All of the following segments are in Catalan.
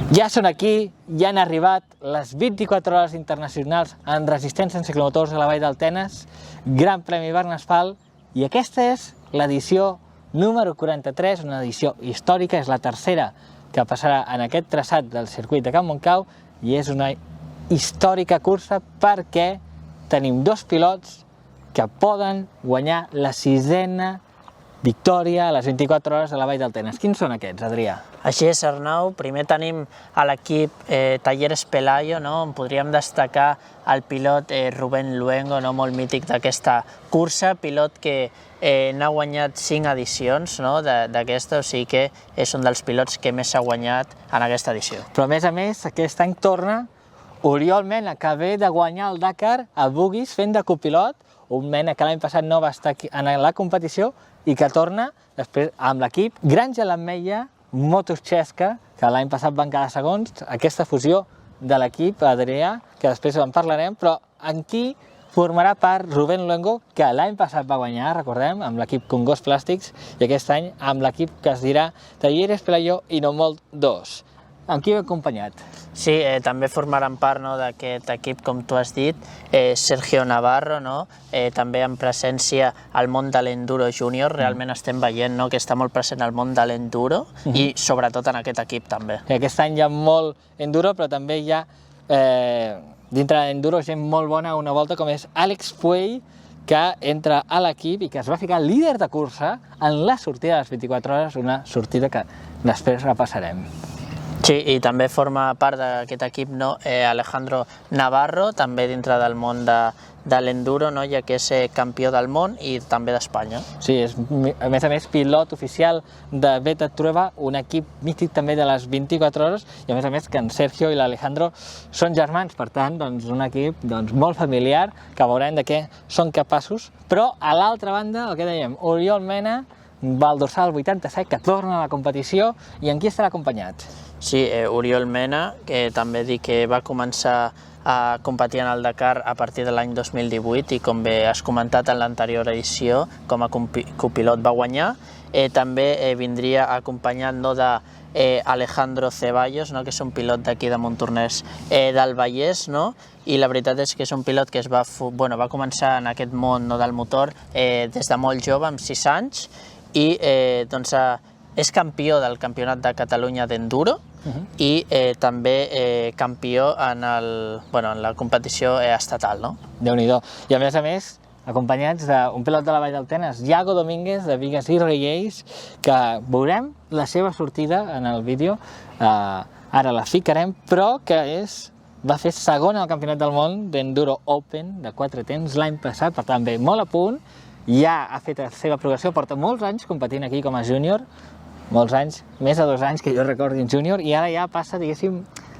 Ja són aquí, ja han arribat les 24 hores internacionals en resistència en ciclomotors a la Vall del Tenes, Gran Premi Bernasfal, i aquesta és l'edició número 43, una edició històrica, és la tercera que passarà en aquest traçat del circuit de Can Montcau, i és una històrica cursa perquè tenim dos pilots que poden guanyar la sisena victòria a les 24 hores de la Vall del Tenes. Quins són aquests, Adrià? Així és, Arnau. Primer tenim a l'equip Talleres Pelayo, on podríem destacar el pilot Rubén Luengo, molt mític d'aquesta cursa, pilot que n'ha guanyat 5 edicions d'aquesta, o sigui que és un dels pilots que més s'ha guanyat en aquesta edició. Però a més, aquest any torna Oriol Mena, que ve de guanyar el Dakar a Bugis fent de copilot, un Mena que l'any passat no va estar en la competició i que torna després amb l'equip Granja l'Ametlla, Motos Xesca, que l'any passat van quedar segons, aquesta fusió de l'equip, Adrià, que després en parlarem, però en qui formarà part Rubén Luengo, que l'any passat va guanyar, recordem, amb l'equip Congost Plàstics, i aquest any amb l'equip que es dirà Talleres Pelayo i Nomol 2. Amb qui va acompanyat? Sí, també formaran part d'aquest equip, com tu has dit, Sergio Navarro, també en presència al món de l'enduro júnior. Realment estem veient que està molt present al món de l'enduro i sobretot en aquest equip també. Aquest any hi ha molt enduro, però també hi ha dintre de l'enduro gent molt bona una volta, com és Àlex Puey, que entra a l'equip i que es va ficar líder de cursa en la sortida de les 24 hores, una sortida que després repassarem. Sí, i també forma part d'aquest equip Alejandro Navarro, també dintre del món de l'enduro, ja que és campió del món i també d'Espanya. Sí, és a més pilot oficial de Beta Trueba, un equip mític també de les 24 hores, i a més que en Sergio i l'Alejandro són germans, per tant, un equip molt familiar, que veurem de què són capaços. Però a l'altra banda, el que dèiem, Oriol Mena, va al dorsal 87, que torna a la competició, i en qui estarà acompanyat? Sí, Oriol Mena, que també dic que va començar a competir en el Dakar a partir de l'any 2018 i com bé has comentat en l'anterior edició, com a copilot va guanyar. També vindria acompanyat d'Alejandro Ceballos, que és un pilot d'aquí de Montornès del Vallès, i la veritat és que és un pilot que va començar en aquest món del motor des de molt jove, amb 6 anys, i és campió del Campionat de Catalunya d'enduro i també campió en la competició estatal. Déu-n'hi-do. I a més, acompanyats d'un pilot de la Vall del Tenes, Yago Domínguez, de Bigues i Riells, que veurem la seva sortida en el vídeo, ara la ficarem, però que va fer segon al Campionat del Món d'Enduro Open de 4 temps l'any passat, per tant, ve molt a punt, ja ha fet la seva progressió, porta molts anys competint aquí com a júnior, molts anys, més de 2 anys que jo recordi en júnior, i ara ja passa, diguéssim,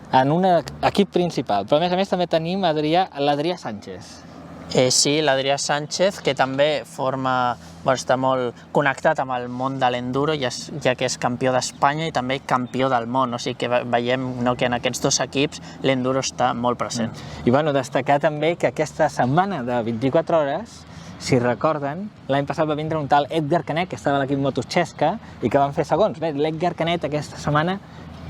en un equip principal. Però a més també tenim l'Adrià Sánchez. Sí, l'Adrià Sánchez, que també està molt connectat amb el món de l'enduro, ja que és campió d'Espanya i també campió del món, o sigui que veiem que en aquests dos equips l'enduro està molt present. I destacar també que aquesta setmana de 24 hores, si recorden, l'any passat va vindre un tal Edgar Canet, que estava a l'equip Motos Xesca, i que van fer segons. Bé, l'Edgar Canet aquesta setmana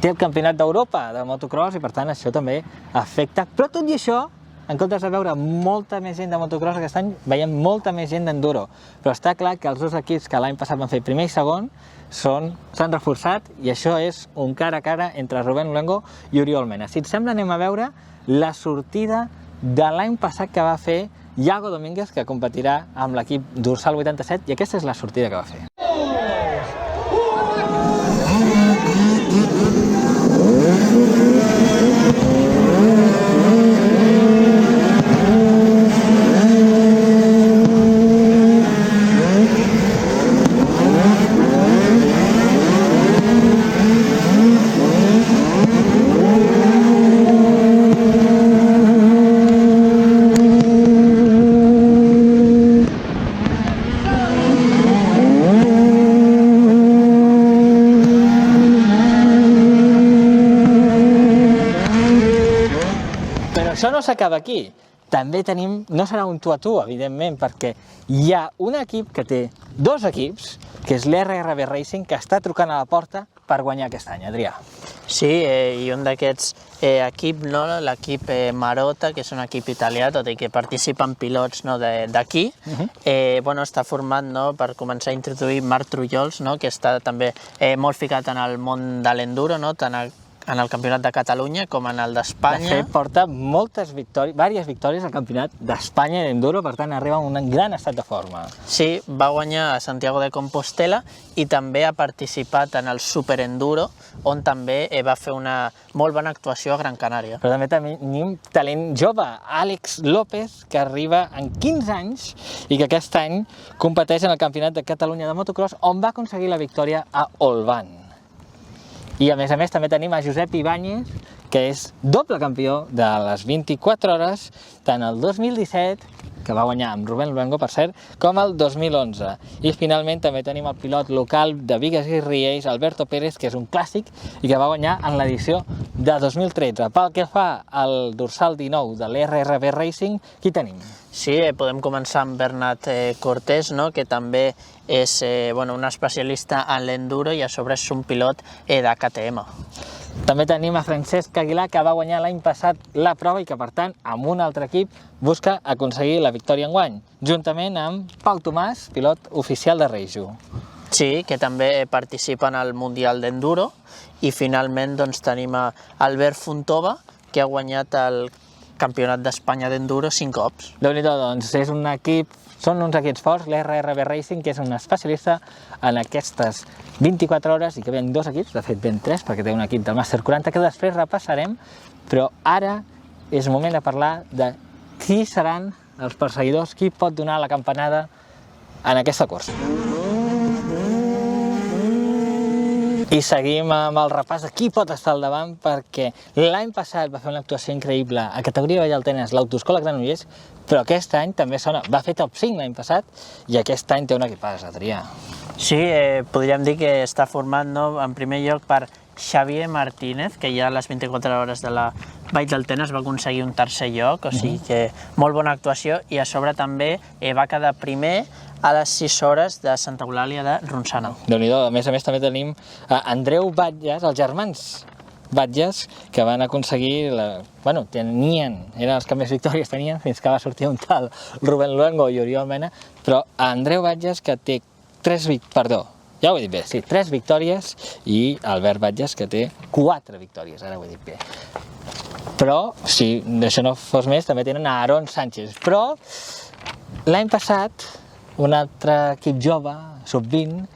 té el Campionat d'Europa de motocross i per tant això també afecta. Però tot i això, en comptes de veure molta més gent de motocross aquest any, veiem molta més gent d'enduro. Però està clar que els dos equips que l'any passat van fer primer i segon s'han reforçat, i això és un cara a cara entre Rubén Luengo i Oriol Mena. Si et sembla, anem a veure la sortida de l'any passat que va fer Yago Domínguez, que competirà amb l'equip dorsal 87, i aquesta és la sortida que va fer. Això no s'acaba aquí. També tenim, no serà un tu a tu, evidentment, perquè hi ha un equip que té dos equips, que és l'RRB Racing, que està trucant a la porta per guanyar aquest any, Adrià? Sí, i un d'aquests equip, no? L'equip Marota, que és un equip italià, tot i que participen pilots, no? d'aquí, bueno, està format, no? Per començar a introduir Marc Trullols, no? Que està també molt ficat en el món de l'enduro, no? Tant en el Campionat de Catalunya com en el d'Espanya. De fet, porta diverses victòries al Campionat d'Espanya d'enduro, per tant arriba en un gran estat de forma. Sí, va guanyar a Santiago de Compostela i també ha participat en el Superenduro, on també va fer una molt bona actuació a Gran Canària. Però també tenim talent jove, Àlex López, que arriba en 15 anys i que aquest any competeix en el Campionat de Catalunya de motocross, on va aconseguir la victòria a Olvan. I a més també tenim a Josep Ibáñez, que és doble campió de les 24 hores, tant el 2017, que va guanyar amb Rubén Luengo, per cert, com el 2011. I finalment també tenim el pilot local de Bigues i Riells, Alberto Pérez, que és un clàssic i que va guanyar en l'edició de 2013. Pel que fa al dorsal 19 de l'RRB Racing, qui tenim? Sí, podem començar amb Bernat Cortés, no? Que també és un especialista en l'enduro i a sobre és un pilot de KTM. També tenim a Francesc Aguilar, que va guanyar l'any passat la prova i que, per tant, amb un altre equip busca aconseguir la victòria enguany, juntament amb Pau Tomàs, pilot oficial de Reijo. Sí, que també participa en el Mundial d'Enduro. I finalment doncs, tenim a Albert Fontova, que ha guanyat el Campionat d'Espanya d'Enduro 5 cops. Déu-n'hi-do, doncs és un equip, són uns equips forts, l'RRB Racing, que és un especialista en aquestes 24 hores i que ven 2 equips, de fet ven 3, perquè té un equip del Màster 40 que després repassarem, però ara és moment de parlar de qui seran els perseguidors, qui pot donar la campanada en aquesta cursa. I seguim amb el repàs de qui pot estar al davant, perquè l'any passat va fer una actuació increïble a categoria Vallaltenes, l'Autoescola Granollers, però aquest any també va fer top 5 l'any passat i aquest any té un equipàs, Adrià. Sí, podríem dir que està format, no, en primer lloc per Xavier Martínez, que ja a les 24 hores de la Vall d'Altenes va aconseguir un tercer lloc, o sigui que molt bona actuació, i a sobre també va quedar primer a les 6 hores de Santa Eulàlia de Ronçana. Déu-n'hi-do, a més també tenim Andreu Batges, els germans Batges, que van aconseguir, eren els que més victòries tenien, fins que va sortir un tal Rubén Luengo i Oriol Mena, però Andreu Batges, que té 3 victòries, i Albert Batges, que té 4 victòries, ara ho he dit bé. Però, si això no fos més, també tenen a Aaron Sánchez. Però l'any passat, un altre equip jove, sub-20,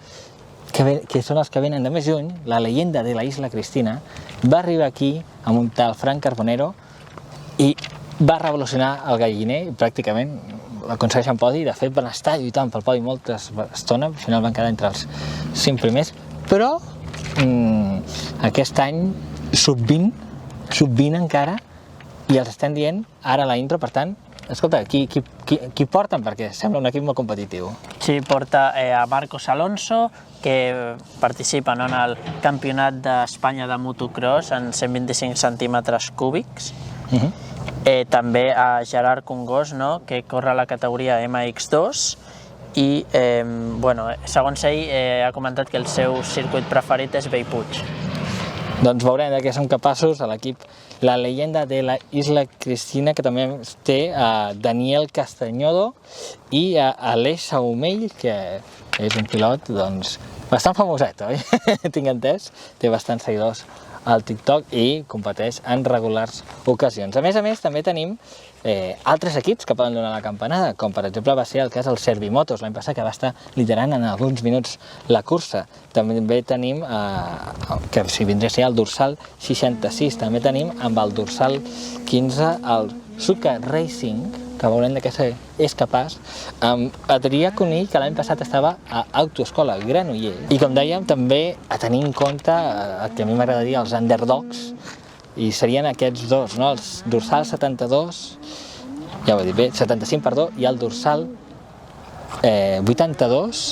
que són els que venen de més lluny, la leyenda de la Isla Cristina, va arribar aquí amb un tal Frank Carbonero i va revolucionar el galliner i pràcticament aconsegueixen podi. De fet, van estar lluitant pel podi molta estona, al final van quedar entre els 5 primers, però aquest any sub-20 encara, i els estem dient ara a la intro, per tant, escolta, qui porten? Perquè sembla un equip molt competitiu. Sí, porta a Marcos Alonso, que participa en el Campionat d'Espanya de motocross en 125 centímetres cúbics. També a Gerard Congós, que corre a la categoria MX2, i segons ell ha comentat que el seu circuit preferit és Bellpuig. Doncs veurem de què són capaços a l'equip La Leyenda de la Isla Cristina, que també té a Daniel Castañodo i a Aleix Saumell, que és un pilot bastant famoset, oi? Tinc entès, té bastants seguidors al TikTok i competeix en regulars ocasions. A més, també tenim altres equips que poden donar la campanada, com per exemple va ser el cas del Servimotos l'any passat, que va estar liderant en alguns minuts la cursa. També tenim, que si vindria a ser el dorsal 66, també tenim amb el dorsal 15 el Suca Racing, que veurem de què és capaç, amb Adrià Conill, que l'any passat estava a Autoescola Granollers. I com dèiem, també a tenir en compte, que a mi m'agrada dir, els underdogs, i serien aquests dos, els dorsal 72, ja ho he dit bé, 75, perdó, i el dorsal 82,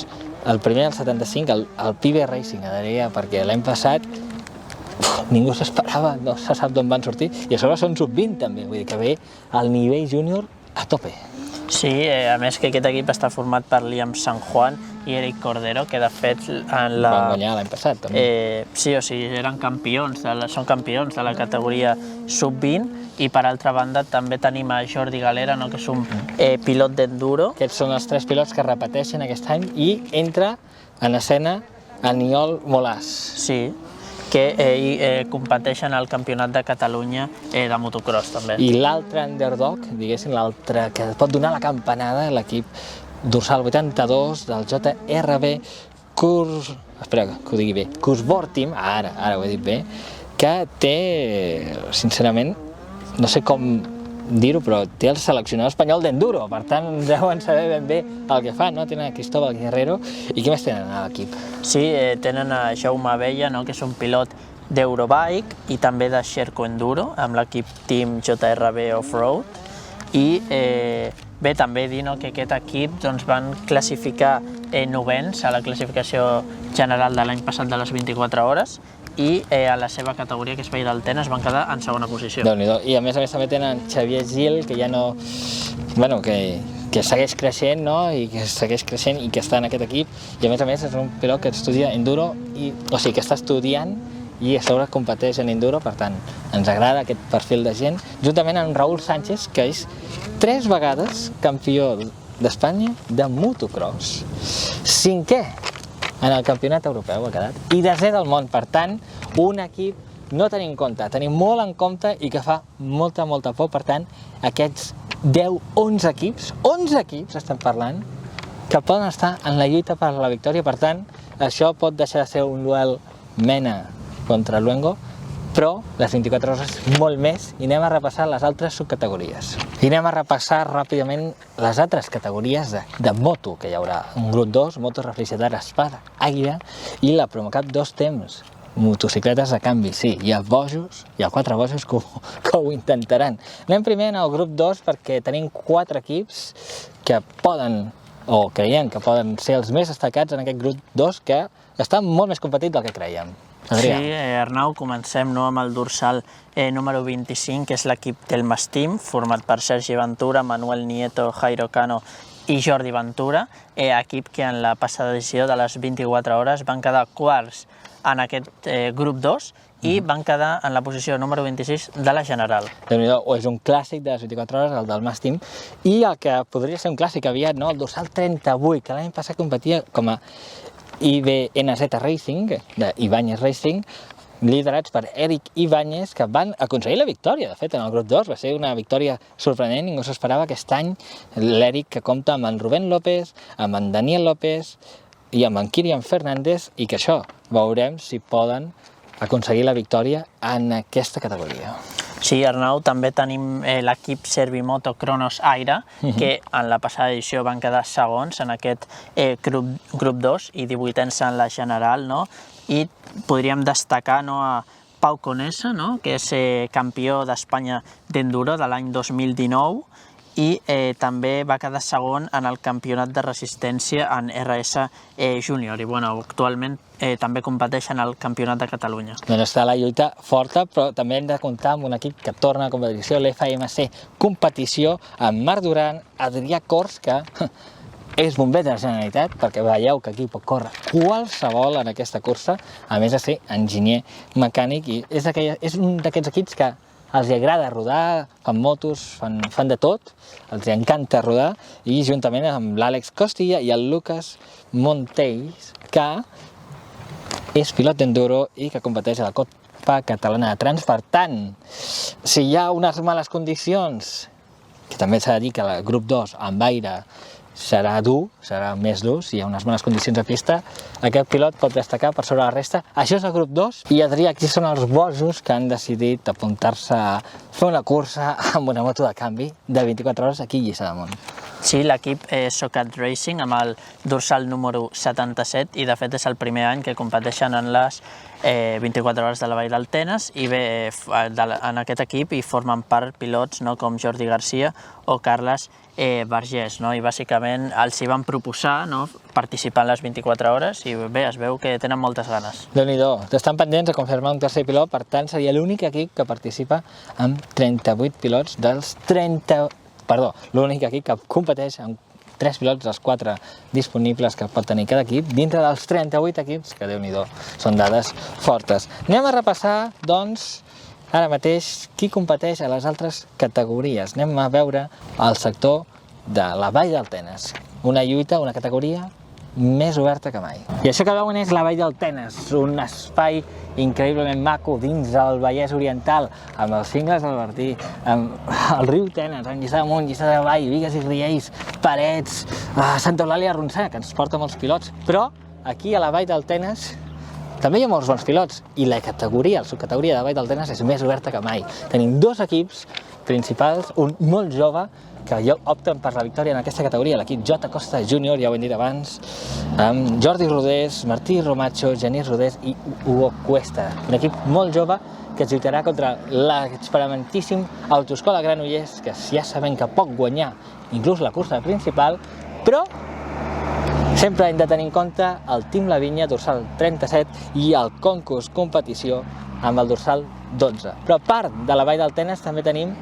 el primer, el 75, el Pibe Racing, Adrià, perquè l'any passat ningú s'esperava, no se sap d'on van sortir, i a sobre són sub-20 també, vull dir que ve al nivell júnior a tope. Sí, a més que aquest equip està format per Liam San Juan, i Eric Cordero, que de fet en Van guanyar l'any passat, també. sí, o sigui, són campions de la categoria sub-20, i per altra banda també tenim a Jordi Galera, no, que és un pilot d'enduro. Aquests són els 3 pilots que repeteixen aquest any i entra en escena Aniol Molàs. Sí, que competeixen al Campionat de Catalunya de motocross també. I l'altre underdog, diguéssim, l'altre que pot donar la campanada, l'equip dorsal 82 del JRB espera que ho digui bé, Cursbord Team, ara ho he dit bé, que té, sincerament, no sé com dir-ho, però té el seleccionador espanyol d'enduro, per tant deuen saber ben bé el que fan, no? Tenen a Cristóbal Guerrero, i què més tenen a l'equip? Sí, tenen a Jaume Abella, no? Que és un pilot d'Eurobike i també de Sherco Enduro, amb l'equip Team JRB Offroad, i bé, també dir que aquest equip van classificar novens a la classificació general de l'any passat de les 24 hores, i a la seva categoria, que és Vall d'Altenes, van quedar en segona posició. Déu-n'hi-do. I a més també tenen Xavier Gil, que ja no... Bueno, que segueix creixent, no? I que segueix creixent i que està en aquest equip. I a més és un pilot que estudia enduro, o sigui, que està estudiant i a sobre competeix en enduro, per tant, ens agrada aquest perfil de gent, juntament amb Raúl Sánchez, que és 3 vegades campió d'Espanya de motocross. 5è en el campionat europeu ha quedat, i 10è del món. Per tant, un equip no tenim en compte, tenim molt en compte i que fa molta por. Per tant, aquests 11 equips estem parlant, que poden estar en la lluita per la victòria. Per tant, això pot deixar de ser un duel Mena contra Luengo, però les 24 hores molt més, i anem a repassar les altres subcategories. I anem a repassar ràpidament les altres categories de moto que hi haurà. Un grup 2, moto refrigerada Espada, Àguila, i la Promocat 2 temps, motocicletes de canvi. Sí, hi ha 4 bojos que ho intentaran. Anem primer en el grup 2 perquè tenim 4 equips que poden, o creiem que poden ser els més destacats en aquest grup 2, que està molt més competit del que creiem. Adrià. Sí, Arnau, comencem amb el dorsal número 25, que és l'equip del Mastim, format per Sergi Ventura, Manuel Nieto, Jairo Cano i Jordi Ventura, equip que en la passada edició de les 24 hores van quedar quarts en aquest grup 2 i van quedar en la posició número 26 de la general. Déu-n'hi-do, és un clàssic de les 24 hores, el del Mastim, i el que podria ser un clàssic aviat, el dorsal 38, que l'any passat competia com a IBNZ Racing, d'Ibáñez Racing, liderats per Eric Ibáñez, que van aconseguir la victòria. De fet, en el grup 2 va ser una victòria sorprenent, ningú s'esperava aquest any. L'Eric, que compta amb en Rubén López, amb en Daniel López i amb en Kirian Fernández, i que això, veurem si poden aconseguir la victòria en aquesta categoria. Sí, Arnau, també tenim l'equip Servimoto Cronos Aire, que en la passada edició van quedar segons en aquest grup 2 i 18ens en la general, i podríem destacar a Pau Conesa, que és campió d'Espanya d'enduro de l'any 2019, i també va quedar segon en el campionat de resistència en RS Júnior, i actualment també competeix en el campionat de Catalunya. Doncs està la lluita forta, però també hem de comptar amb un equip que torna a competició, l'FMC Competició, amb Marc Duran, Adrià Cors, que és bomber de la Generalitat, perquè veieu que aquí pot córrer qualsevol en aquesta cursa, a més de ser enginyer mecànic, i és un d'aquests equips que els agrada rodar, fan motos, fan de tot, els encanta rodar, i juntament amb l'Àlex Costilla i el Lucas Montells, que és pilot d'enduro i que competeix a la Copa Catalana de Trans. Per tant, si hi ha unes males condicions, que també s'ha de dir que el grup 2 amb aire serà dur, serà més dur, si hi ha unes bones condicions de pista, aquest pilot pot destacar per sobre la resta. Això és el grup 2, i Adrià, aquí són els bojos que han decidit apuntar-se a fer una cursa amb una moto de canvi de 24 hores aquí a Lliçà d'Amunt. Sí, l'equip Socat Racing, amb el dorsal número 77, i de fet és el primer any que competeixen en les 24 hores de la Vall d'Altenes, i bé, en aquest equip hi formen part pilots com Jordi Garcia o Carles Vergés, i bàsicament els hi van proposar participar en les 24 hores, i bé, es veu que tenen moltes ganes. Déu-n'hi-do, estan pendents de confirmar un tercer pilot, per tant seria l'únic equip que participa amb 38 pilots dels 30... Perdó, l'únic equip que competeix amb 3 pilots, els 4 disponibles que pot tenir cada equip, dintre dels 38 equips, que Déu-n'hi-do, són dades fortes. Anem a repassar, doncs, ara mateix, qui competeix a les altres categories. Anem a veure el sector de la Vall del Tenes. Una lluita, una categoria més oberta que mai. I això que veuen és la Vall del Tenes, un espai increïblement maco dins del Vallès Oriental, amb els cingles del Bertí, amb el riu Tenes, amb Lliçà d'Amunt, Lliçà d'Avall, Bigues i Riells, Parets, Santa Eulàlia Ronçana, que ens porta molts pilots, però aquí a la Vall del Tenes també hi ha molts bons pilots i la categoria, la subcategoria de Vall del Tenes és més oberta que mai. Tenim 2 equips principals, un molt jove, que ja opten per la victòria en aquesta categoria, l'equip J. Costa Júnior, ja ho hem dit abans, amb Jordi Rodés, Martí Romacho, Genís Rodés i Hugo Cuesta. Un equip molt jove que es lluitarà contra l'experimentíssim Autoescola Granollers, que ja sabem que pot guanyar inclús la cursa principal, però sempre hem de tenir en compte el Team La Vinya, dorsal 37, i el Concurs Competició amb el dorsal 12. Però a part de la Vall del Tenes també tenim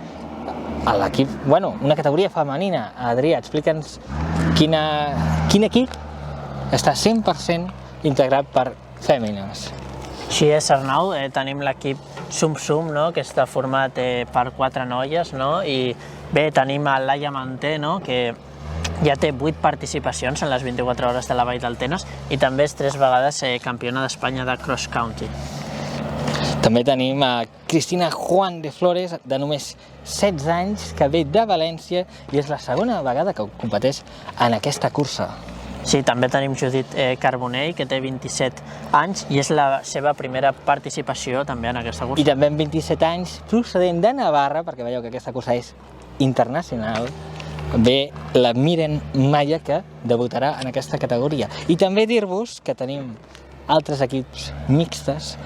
l'equip, una categoria femenina. Adrià, explica'ns quin equip està 100% integrat per fèmines. Així és, Arnau, tenim l'equip Sum Sum, que està format per 4 noies, i bé, tenim a Laia Manté, que ja té 8 participacions en les 24 hores de la Vall del Tenes i també és 3 vegades campiona d'Espanya de cross country. També tenim a Cristina Juan de Flores, de només 16 anys, que ve de València i és la segona vegada que competeix en aquesta cursa. Sí, també tenim Judit Carbonell, que té 27 anys i és la seva primera participació també en aquesta cursa. I també amb 27 anys, procedent de Navarra, perquè veieu que aquesta cursa és internacional, ve la Miren Maya, que debutarà en aquesta categoria. I també dir-vos que tenim altres equips mixtes.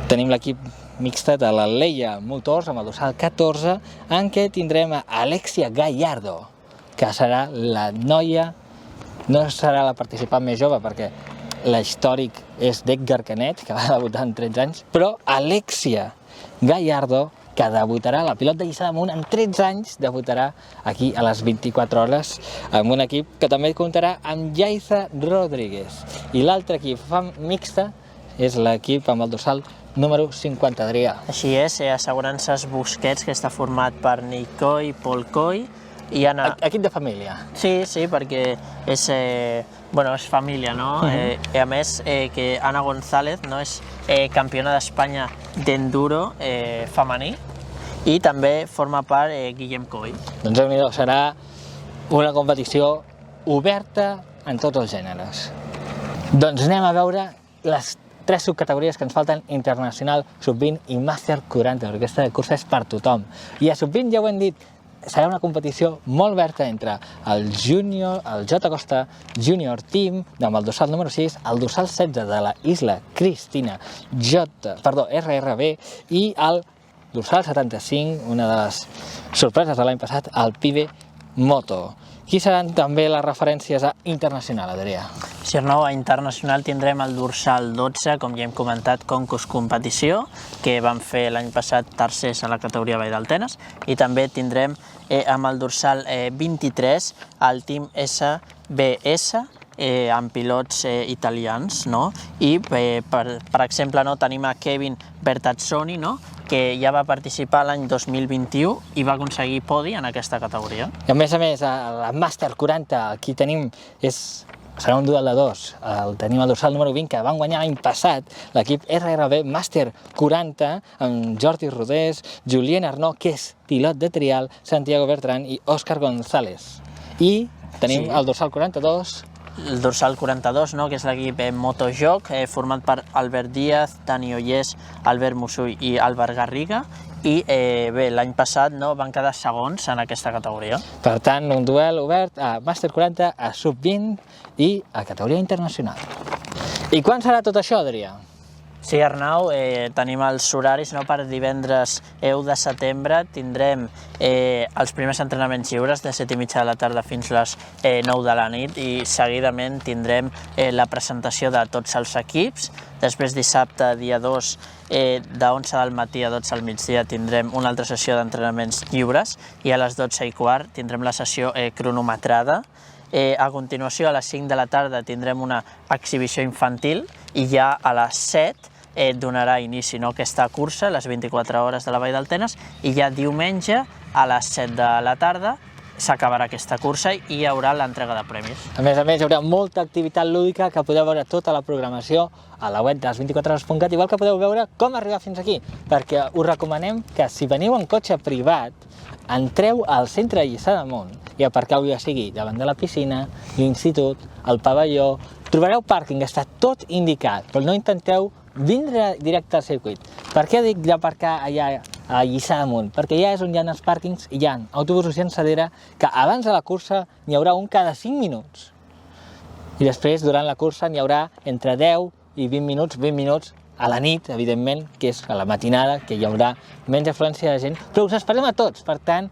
Tenim l'equip mixta de la Leia Motors amb el dorsal 14, en què tindrem a Alexia Gallardo, que serà la noia, no serà la participant més jove perquè l'històric és d'Edgar Canet, que va debutar amb 13 anys, però Alexia Gallardo, que debutarà, la pilot de Lliçà d'Amunt, amb 13 anys, debutarà aquí a les 24 hores amb un equip que també comptarà amb Yaiza Rodríguez. I l'altre equip mixta és l'equip amb el dorsal número 50, Adrià. Així és, Assegurances Busquets, que està format per Nick Coy, Paul Coy i Anna... Equip de família. Sí, perquè és família, I a més que Anna González és campiona d'Espanya d'enduro femení i també forma part Guillem Coy. Doncs déu-n'hi-do, serà una competició oberta en tots els gèneres. Doncs anem a veure les 3 subcategories que ens falten: internacional, sub-20 i màster 40, perquè aquesta cursa és per tothom. I a sub-20, ja ho hem dit, serà una competició molt oberta entre el J. Costa Junior Team, amb el dorsal número 6, el dorsal 16 de la Isla Cristina RRB, i el dorsal 75, una de les sorpreses de l'any passat, el Pibe Moto. Qui seran també les referències a internacional, Adrià? Sí, Arnau, a internacional tindrem el dorsal 12, com ja hem comentat, Concurs Competició, que vam fer l'any passat tercers a la categoria Vall del Tenes, i també tindrem amb el dorsal 23 el Team SBS, amb pilots italians, i per exemple tenim a Kevin Bertazzoni, que ja va participar l'any 2021 i va aconseguir podi en aquesta categoria. I a més, a la Màster 40, aquí tenim, serà un duel de 2, tenim el dorsal número 20, que van guanyar l'any passat l'equip RRB Màster 40, amb Jordi Rodés, Julien Arnaud, que és pilot de trial, Santiago Bertran i Òscar González. I tenim el dorsal 42, el dorsal 42, que és l'equip Motojoc, format per Albert Díaz, Dani Ollés, Albert Musull i Albert Garriga, i bé, l'any passat van quedar segons en aquesta categoria. Per tant, un duel obert a Màster 40, a Sub-20 i a categoria internacional. I quan serà tot això, Adrià? Sí, Arnau, tenim els horaris per divendres 1 de setembre. Tindrem els primers entrenaments lliures de 7:30 de la tarda fins les 9 de la nit i seguidament tindrem la presentació de tots els equips. Després, dissabte, dia 2, de 11 del matí a 12 al migdia, tindrem una altra sessió d'entrenaments lliures i a les 12:15 tindrem la sessió cronometrada. A continuació, a les 5 de la tarda, tindrem una exhibició infantil i ja a les 7 donarà inici a aquesta cursa, les 24 hores de la Vall del Tenes, i ja diumenge a les 7 de la tarda s'acabarà aquesta cursa i hi haurà l'entrega de premis. A més, hi haurà molta activitat lúdica que podeu veure tota la programació a la web de les24hores.cat, igual que podeu veure com arribar fins aquí, perquè us recomanem que si veniu en cotxe privat, entreu al centre de Lliçà d'Amunt i aparqueu, ja sigui davant de la piscina, l'institut, el pavelló, trobareu pàrquing, està tot indicat, però no intenteu vindre directe al circuit. Per què dic d'aparcar allà a Lliçà d'Amunt? Perquè allà és on hi ha els pàrquings i hi ha autobusos llançadera que abans de la cursa n'hi haurà un cada 5 minuts. I després, durant la cursa, n'hi haurà entre 10 i 20 minuts a la nit, evidentment, que és a la matinada, que hi haurà menys afluència de gent, però us esperem a tots. Per tant,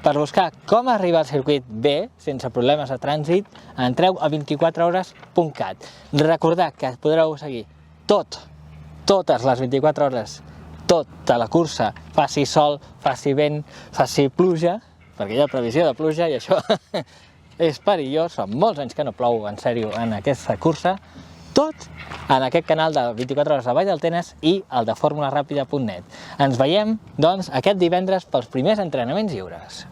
per buscar com arribar al circuit bé, sense problemes de trànsit, entreu a 24hores.cat. Recordar que podreu seguir totes les 24 hores, tota la cursa, faci sol, faci vent, faci pluja, perquè hi ha previsió de pluja i això és perillós, són molts anys que no plou, en sèrio, en aquesta cursa, tot en aquest canal de 24 hores de Vall del Tenes i el de formularàpida.net. Ens veiem, doncs, aquest divendres pels primers entrenaments lliures.